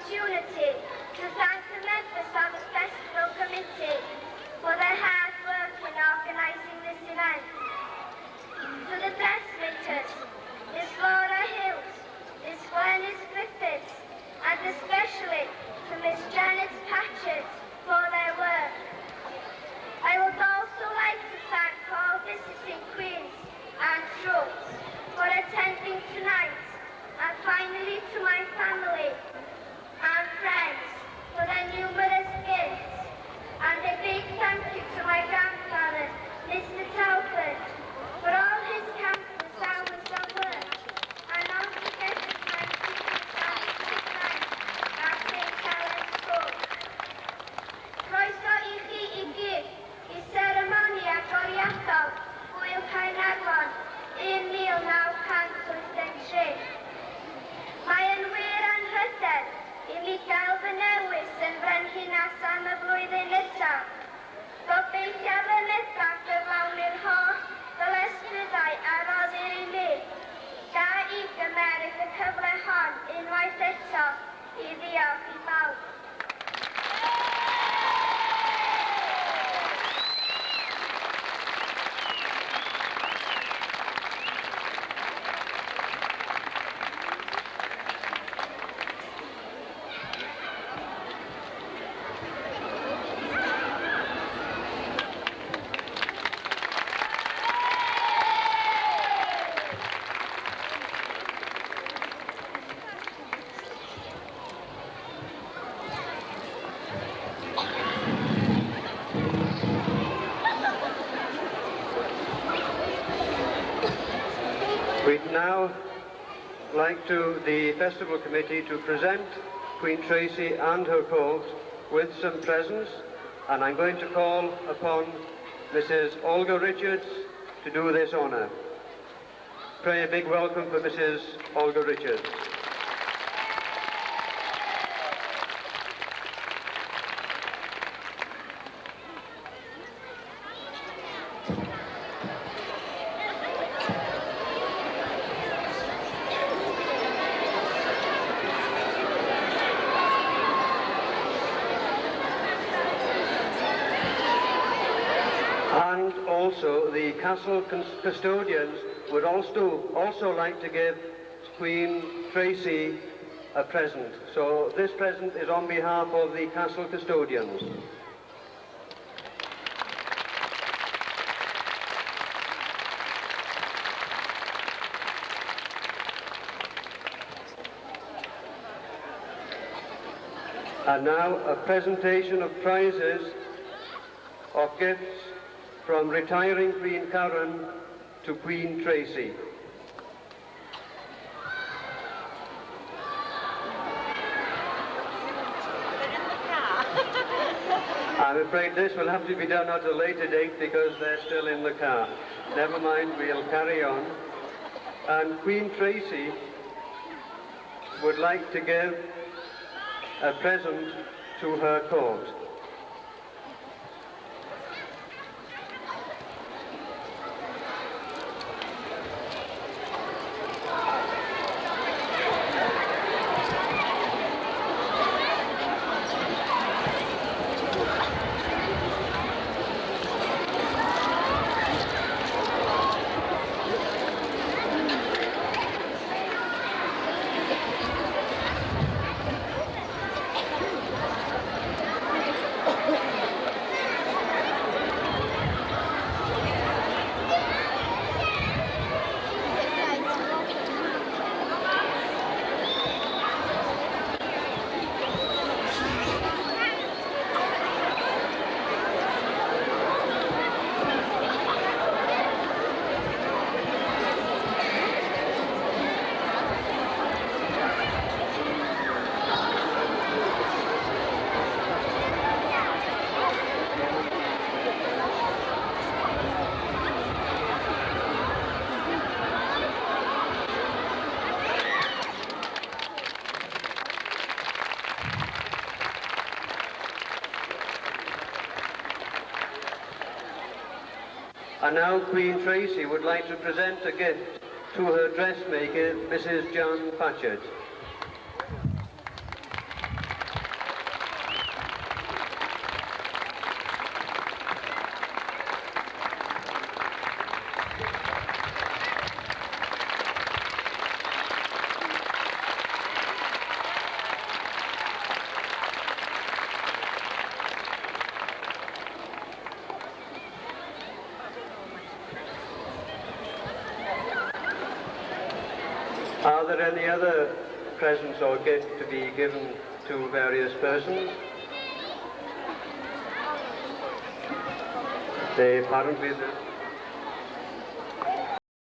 opportunity to thank the members of the Festival Committee for their hard work in organising this event. To the dressmakers, Miss Laura Hills, Miss Glenys Griffiths, and especially to Miss Janet Patchett for their work. I would also like to thank all visiting queens and troops for attending tonight, and finally to my family and friends for their numerous gifts, and a big thank you to my grandfather, Mr. Telford, for all his countless hours of work, and altogether my teachers and friends at St. Helens School. Croeso I chi I gyd I seremoni agoriadol Hwyl Caernarfon 1983. Mae yn wir anhyder I mi gael fy newis yn frenhinas am y flwyddyn nesaf. Gobeithio fy meddaf gyflawni'r holl ddyletswyddau a roddir I mi. Ga I gymeryd y cyfle hon unwaith eto I ddiolch I bawb. We'd now like the Festival Committee to present Queen Tracy and her court with some presents, and I'm going to call upon Mrs. Olga Richards to do this honour. Pray a big welcome for Mrs. Olga Richards. And also the castle custodians would also like to give Queen Tracy a present. So this present is on behalf of the castle custodians. And now a presentation of prizes, of gifts from retiring Queen Karen to Queen Tracy. I'm afraid this will have to be done at a later date because they're still in the car. Never mind, we'll carry on. And Queen Tracy would like to give a present to her court. And now Queen Tracy would like to present a gift to her dressmaker, Mrs. John Patchett. Are there any other presents or gift to be given to various persons? Apparently,